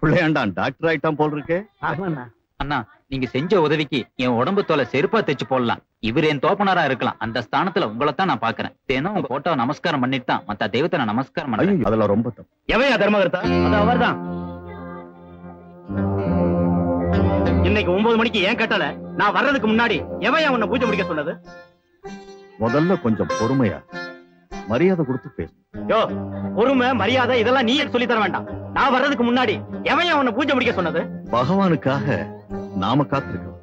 பிள்ளையாண்டான் doctor ஆயிட்டான் போல் இருக்கே. அண்ணா நீங்க செஞ்ச உதவிக்கு என் உடம்பு தோலை செருப்பா தைச்சு போடலாம். இவர் என் தோப்பனரா இருக்கலாம். அந்த ஸ்தானத்துல உங்களைத்தான் நான் பாக்குறேன். தினம் உங்க போட்டோ நமஸ்காரம் பண்ணிட்டு தான் மத்த தெய்வத்தை நான் நமஸ்காரம் பண்ணேன். அதெல்லாம் ரொம்ப தப்பு. எவையா தர்மகர்த்தா? அது அவர்தான். இன்னைக்கு 9 மணிக்கு ஏன் கட்டல? நான் வர்றதுக்கு முன்னாடி எவையா உன்னை பூஜை முடிக்க சொன்னது? முதல்ல கொஞ்சம் பொறுமையா மரியாதை கொடுத்து பேசு. யோ, பொறுமை மரியாதை இதெல்லாம் நீ சொல்லி தர வேண்டாம். நான் வர்றதுக்கு முன்னாடி எவையா உன்னை பூஜை முடிக்க சொன்னது? பகவானுக்காக நாம காத்திருக்கோம்,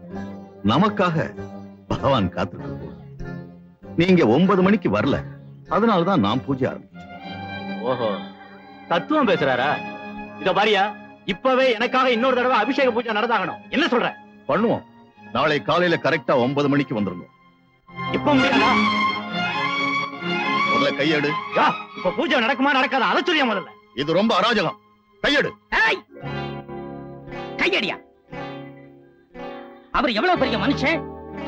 நமக்காக பகவான் காத்திருக்க. நீங்க 9 மணிக்கு வரல, அதனாலதான் நான் பூஜை ஆரம்பிச்சேன். ஓஹோ, தத்துவம் பேசுறாரா? இத பாரியா, இப்பவே எனக்காக இன்னொரு தடவை அபிஷேக பூஜை நடந்தாகணும். என்ன சொல்ற? பண்ணுவோம். நாளை காலையில கரெக்டா 9 மணிக்கு வந்துருங்க. இப்ப முடியாதா? முதல்ல கையெடு. இப்ப பூஜை நடக்குமா நடக்காதா அதை சொல்லியா முதல்ல. இது ரொம்ப அராஜகம். கையெடு. கையடியா? அவர் எவ்வளவு பெரிய மனுஷன்,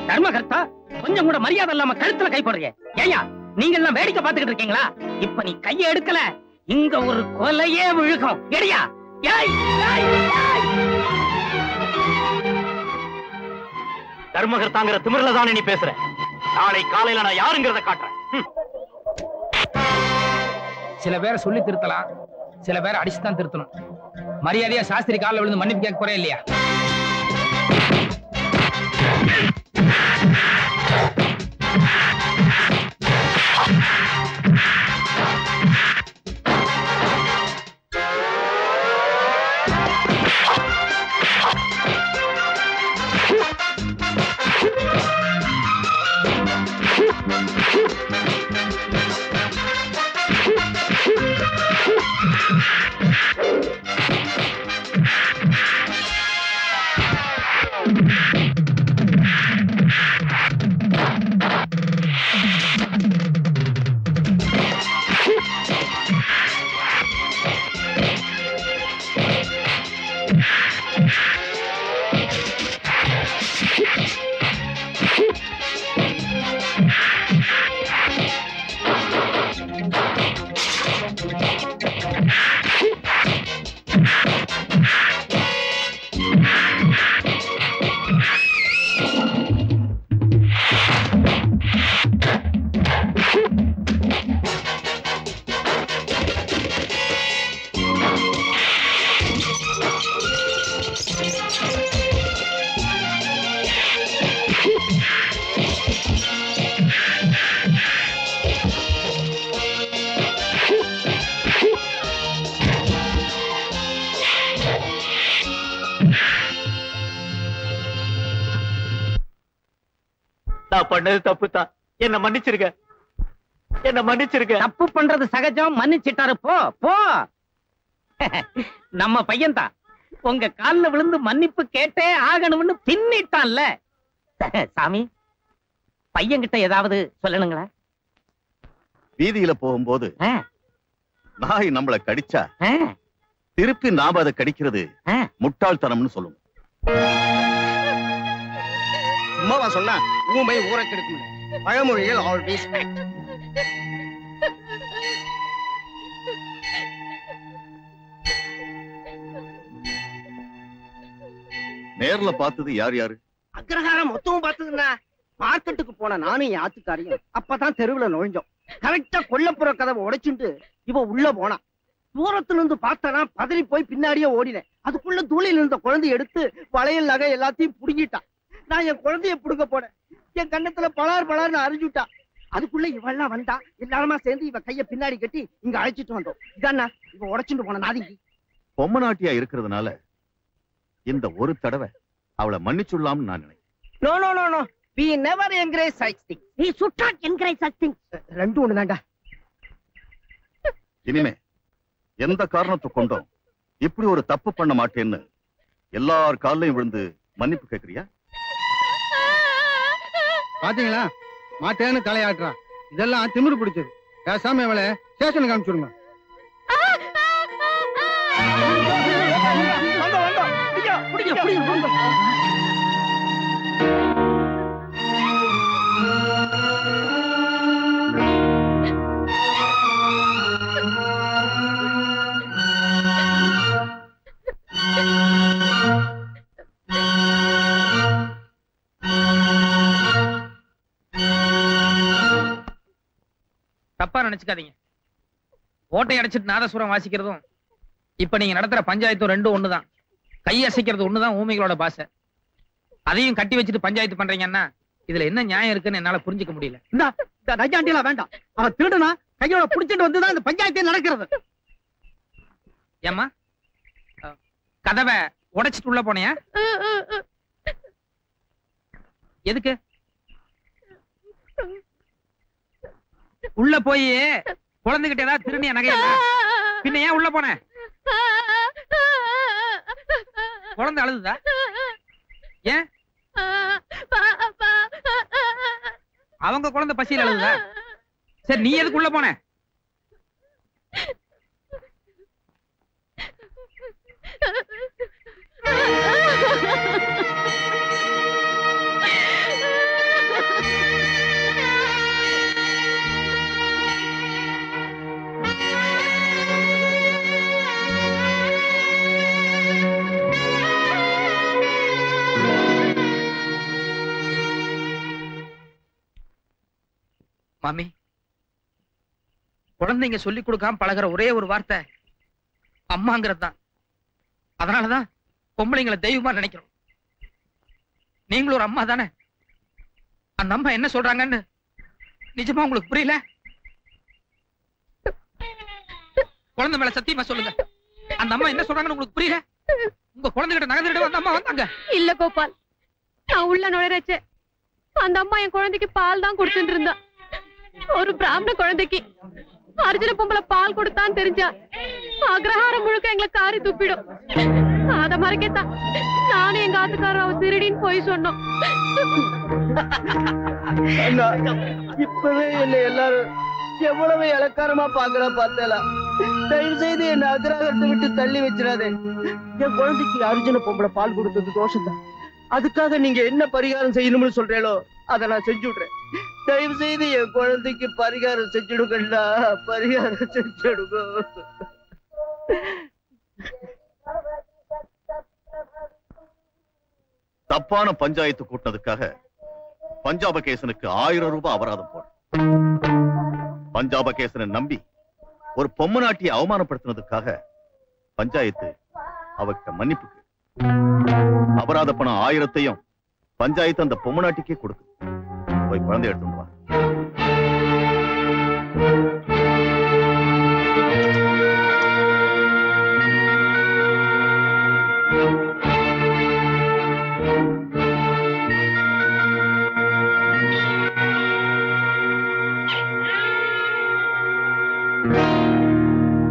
தர்மகர்த்தா. கொஞ்சம் கூட மரியாதை இல்லாம கழுத்துல கை போடுறீங்க. ஏயா நீங்க எல்லாம் வேடிக்கை பார்த்துக்கிட்டு இருக்கீங்களா? இப்ப நீ கையை எடுக்கல, இங்க ஒரு கொலையே விழுகும். எடியா? தர்மகர்த்தாங்கிற திமிர்ல தானே நீ பேசுற? நாளை காலையில நான் யாருங்கிறத காட்டுறேன். சில பேரை சொல்லி திருத்தலாம், சில பேரை அடிச்சுதான் திருத்தணும். மரியாதையா சாஸ்திரி காலில் விழுந்து மன்னிப்பு கேட்க போறே இல்லையா? நான் பண்ணது தப்பு தான். என்ன மன்னிச்சிருக்க, என்ன மன்னிச்சிருக்க. தப்பு பண்றது சகஜம், மன்னிச்சிட்டாரு. போ போ. நம்ம பையன் தான் உங்க கால்ல விழுந்து மன்னிப்பு கேட்டே ஆகணும்னு பின்னிட்டான்ல. சாமி, பையன்கிட்ட ஏதாவது சொல்லணுங்களா? வீதியில போகும்போது நாய் நம்மளை கடிச்சா திருப்பி நாம அதை கடிக்கிறது முட்டாள்தனம்னு சொல்லுவோம். சும்மாவா சொன்னா ஊமை ஊரை கெடுக்கும். பழமொழிகள் ஆல்வேஸ் ஃபேக்ட். நேர்ல பார்த்தது யார் யாரு? அக்ரஹாரம் மொத்தமும் பார்த்ததுன்னா மார்க்கெட்டுக்கு போன நானும் என் ஆத்துக்காரியும் அப்பதான் தெருவுல நுழைஞ்சோம். கரெக்டா கொல்லப்புற கதவை உடைச்சுட்டு இவ உள்ள போனா. தூரத்துல இருந்து பார்த்தனா பதறி போய் பின்னாடியே ஓடினேன். அதுக்குள்ள தூளில இருந்த குழந்தை எடுத்து வளையல் நகை எல்லாத்தையும் புடுங்கிட்டான். நான் என் குழந்தைய புடுங்க போனேன். என் கண்ணத்துல பலார் பலார்னு அரைஞ்சுட்டா. அதுக்குள்ள இவெல்லாம் வந்தா. எல்லாருமா சேர்ந்து இவ கைய பின்னாடி கட்டி இங்க அழைச்சிட்டு வந்தோம். இதானா இவ உடைச்சுட்டு போன நாதிங்கி. பொம்மை நாட்டியா இருக்கிறதுனால இந்த ஒரு தடவை அவளை மன்னிச்சுடலாம்னு நான் நினைக்கிறேன். No no no no, we never encourage such things. We should not encourage such things. ரெண்டும் ஒண்ணுதான்டா. இனிமே எந்த காரணத்தை கொண்டும் இப்படி ஒரு தப்பு பண்ண மாட்டேன்னு எல்லார் காலையும் விழுந்து மன்னிப்பு கேட்கறியா? பாத்தீங்களா, மாட்டேன்னு தலையாட்டுறா. இதெல்லாம் திமிரு பிடிச்சது. பேசாம இவளை ஸ்டேஷனுக்கு அனுப்பிச்சுடுங்க. தப்பா நினைச்சுக்காதீங்க. ஓட்டை அடைச்சிட்டு நாதசுரம் வாசிக்கிறதும் இப்ப நீங்க நடத்துற பஞ்சாயத்தும் ரெண்டும் ஒண்ணுதான். கை அசைக்கிறது ஒண்ணுதான் ஊமைகளோட பாசை. அதையும் கட்டி வச்சுட்டு பஞ்சாயத்து பண்றீங்கன்னா இதுல என்ன நியாயம் இருக்குன்னு என்னால புரிஞ்சுக்க முடியல. இந்த நையாண்டிலாம் வேண்டாம். அவன் திருடுனா கையோட புடிச்சிட்டு வந்துதான் இந்த பஞ்சாயத்தே நடக்கிறது. ஏம்மா கதவை உடைச்சிட்டு உள்ள போனியா? எதுக்கு? உள்ள போய் குழந்தைகிட்ட ஏதாவது திருநிய நகையா? பின்ன ஏன் உள்ள போன? குழந்தை அழுதுதா? ஏன்? அவங்க குழந்தை பசியில் அழுதுதா? சரி, நீ எதுக்கு உள்ள போன? மாமி, குழந்தைங்க சொல்லி கொடுக்காம பழகிற ஒரே ஒரு வார்த்தை அம்மாங்கிறது தான். அதனாலதான் பொம்பளைங்களை தெய்வமா நினைக்கிறோம். நீங்களும் ஒரு அம்மா தானே. அந்த அம்மா என்ன சொல்றாங்கன்னு நிஜமா உங்களுக்கு புரியல? குழந்தை மேல சத்தியமா சொல்லுங்க, அந்த அம்மா என்ன சொல்றாங்கன்னு உங்களுக்கு புரியல? உங்க குழந்தைகிட்ட நகர்ந்துட்டு அந்த அம்மா வந்தாங்க. இல்ல கோபால், நான் உள்ள நுழைறச்ச அந்த அம்மா என் குழந்தைக்கு பால் தான் கொடுத்துட்டு இருந்தா. ஒரு பிராமண குழந்தைக்கு அர்ஜுன பொம்பளை பால் கொடுத்தான்னு தெரிஞ்சா அக்ரஹாரம் முழுக்க எங்களை காரி துப்பிடும். அத மறைக்கத்தான் நானும் எங்க ஆத்துக்காரர் அவ திருடின்னு போய் சொன்னோம். இப்பவே என்ன எல்லாரும் எவ்வளவு இலக்காரமா பாக்குறா பார்த்தேலா. தயவு செய்து என்ன அக்ரஹாரத்தை விட்டு தள்ளி வச்சிடாதே. என் குழந்தைக்கு அர்ஜுன பொம்பளை பால் கொடுத்தது தோஷம்தான். அதுக்காக நீங்க என்ன பரிகாரம் செய்யணும்னு சொல்றீங்களோ அதை நான் செஞ்சு விடுறேன். தயவு செய்து என் குழந்தைக்கு பரிகாரம் செஞ்சுடுங்கடா, பரிகாரம் செஞ்சுடுங்க. தப்பான பஞ்சாயத்து கூட்டினதுக்காக பஞ்சாபகேசனுக்கு 1000 ரூபாய் அபராதம் போடு. பஞ்சாபகேசனை நம்பி ஒரு பொம்மநாட்டியை அவமானப்படுத்தினதுக்காக பஞ்சாயத்து அவகிட்ட மன்னிப்புக்கு அபராத பணம் 1000ஐயும் பஞ்சாயத்து அந்த பொம்மநாட்டிக்கே கொடுக்கு. போய் குழந்தை எடுத்துட்டு வா.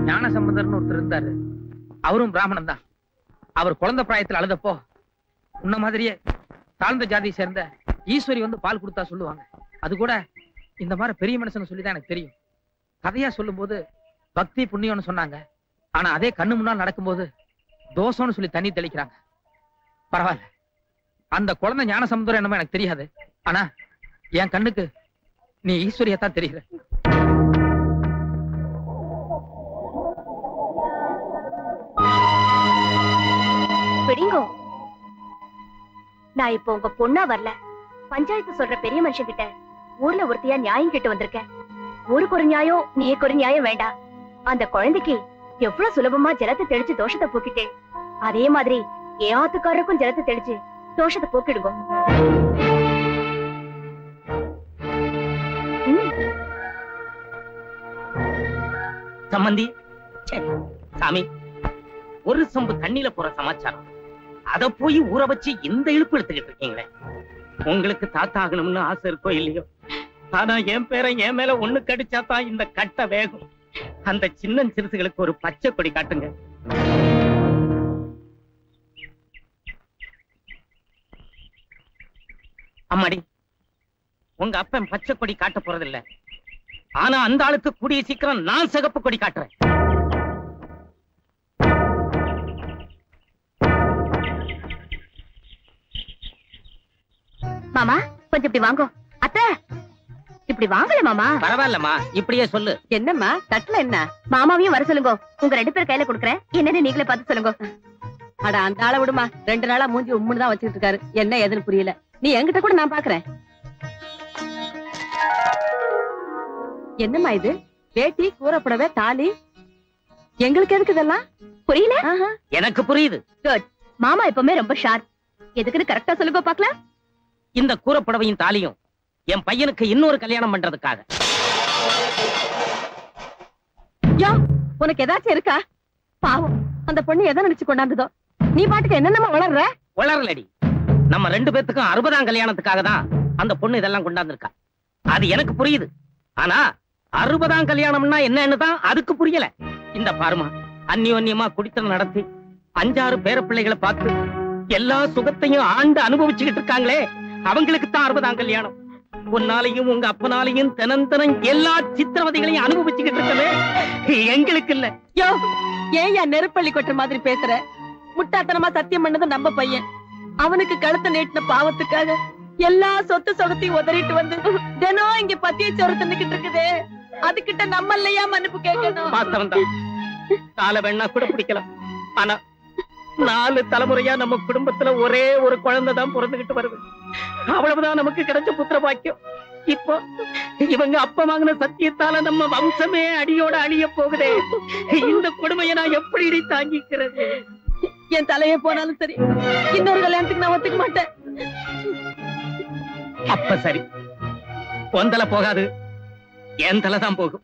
ஞான சம்பந்தர்னு ஒருத்தர் இருந்தாரு. அவரும் பிராமணன் தான். அவர் குழந்தை பிராயத்தில் அழுதப்போ உன்ன மாதிரியே தாழ்ந்த ஜாதியை சேர்ந்த ஈஸ்வரி வந்து பால் கொடுத்தா சொல்லுவாங்க. அது கூட இந்த மாதிரி பெரிய மனுஷன் சொல்லிதான் எனக்கு தெரியும். கதையா சொல்லும் போது பக்தி புண்ணியம்னு சொன்னாங்க. ஆனா அதே கண்ணு முன்னால் நடக்கும்போது தோஷம்னு சொல்லி தண்ணி தெளிக்கிறாங்க. பரவாயில்ல, அந்த குழந்தை ஞான சமுத்திரம் என்னமோ எனக்கு தெரியாது. ஆனா என் கண்ணுக்கு நீ ஈஸ்வரியத்தான் தெரியுற. விடுங்கோ, நான் இப்ப உங்க பொண்ணா வரல, பஞ்சாயத்து சொல்ற பெரிய மனுஷன் கிட்ட ஊர்ல ஒருத்தையா நியாயம் கேட்டு வந்திருக்கேன். ஊருக்கு ஒரு நியாயம், நீக்கு ஒரு நியாயம் வேண்டாம். அந்த குழந்தைக்கு எவ்வளவு சுலபமா ஜலத்தை தெளிச்சு தோஷத்தை போக்கிட்டே, அதே மாதிரி என் ஆத்துக்காரருக்கும் ஜலத்தை தெளிச்சு தோஷத்தை போக்கிடுங்க. சம்பந்தி, சாமி, ஒரு சொம்பு தண்ணியில போற சமாச்சாரம், அத போய் ஊற வச்சு இந்த இழுப்பு எடுத்துக்கிட்டு இருக்கீங்களே. உங்களுக்கு தாத்தா ஆகணும்னு ஆசை இருக்கோ இல்லையோ, ஆனா என் பேரை என் மேல ஒண்ணு கடிச்சாதான் இந்த கட்டை வேகும். அந்த சின்ன சிறுசுகளுக்கு ஒரு பச்சை கொடி காட்டுங்க. அம்மாடி, உங்க அப்பன் பச்சை கொடி காட்ட போறதில்ல. ஆனா அந்த ஆளுக்கு கூடிய சீக்கிரம் நான் சிகப்பு கொடி காட்டுறேன். மாமா கொஞ்சம் இப்படி வாங்கோ. அத்தை இப்படி வாங்கல மாமா. பரவாயில்லம்மா, இப்படியே சொல்லு. என்னம்மா தட்டுல என்ன? மாமாவையும் வர சொல்லுங்க. உங்க 2 பேர் கையில கொடுக்குறேன், என்னன்னு நீங்களே பார்த்து சொல்லுங்க. அட அந்த ஆளை விடுமா, 2 நாளா மூஞ்சி உம்முன்னு தான் வச்சுக்கிட்டு இருக்காரு. என்ன ஏதுன்னு புரியல. நீ என்கிட்ட கூட நான் பாக்குறேன். என்னம்மா இது? வேட்டி கூறப்படவே தாலி எங்களுக்கு எதுக்கு இதெல்லாம் புரியல? எனக்கு புரியுது. மாமா எப்பவுமே ரொம்ப ஷார்ப். எதுக்குன்னு கரெக்டா சொல்லுங்க பாக்கலாம். இந்த கூறப்படவையும் தாலியும் என் பையனுக்கு இன்னொரு கல்யாணம் பண்றதுக்காக. யோ, உனக்கு ஏதாச்சும் இருக்கா? பாவம், அந்த பொண்ணு எதை நினைச்சு கொண்டாந்ததோ. நீ பாட்டுக்கு என்னென்னமா வளர்ற? வளரலடி. நம்ம 2 பேத்துக்கும் 60ஆம் கல்யாணத்துக்காக தான் அந்த பொண்ணு இதெல்லாம் கொண்டாந்துருக்கா. அது எனக்கு புரியுது. ஆனா 60ஆம் கல்யாணம்னா என்னன்னு தான் அதுக்கு புரியல. இந்த பாருமா, அந்யோன்யமா குடித்தனம் நடத்தி 5-6 பேர பிள்ளைகளை பார்த்து எல்லா சுகத்தையும் ஆண்டு அனுபவிச்சுக்கிட்டு இருக்காங்களே, அவங்களுக்கு தான் 60ஆம் கல்யாணம். உன்னாலையும் உங்க அப்பனாலையும் தினம் எல்லா சித்திரவதைகளையும் அனுபவிச்சுக்கிட்டு இருக்கவே எங்களுக்கு இல்ல. யோ, ஏன் நெருப்பள்ளி கொட்டுற மாதிரி பேசுற? முட்டாத்தனமா சத்தியம் பண்ணது நம்ம பையன். அவனுக்கு கழுத்தை நீட்டின பாவத்துக்காக எல்லா சொத்து சொகத்தையும் உதறிட்டு வந்து தினம் இங்க பத்திய சோறு தின்னுக்கிட்டு இருக்குதே, அதுகிட்ட நம்ம இல்லையா மன்னிப்பு கேட்கணும்? வாஸ்தவம் தான். கால வேணா கூட பிடிக்கலாம். ஆனா 4 தலைமுறையா நம்ம குடும்பத்துல ஒரே ஒரு குழந்தை தான் பிறந்துகிட்டு வருது. அவ்வளவுதான் நமக்கு கிடைச்ச புத்திர பாக்கியம். இப்போ இவங்க அப்ப வாங்கின சத்தியத்தால நம்ம வம்சமே அடியோட அழிய போகுதே. இந்த கொடுமையை நான் எப்படி தாங்கிக்கிறது? என் தலையே போனாலும் சரி, இன்னொரு கல்யாணத்துக்கு நான் ஒத்துக்க மாட்டேன். அப்ப சரி, உன் தலை போகாது, என் தலை தான் போகும்.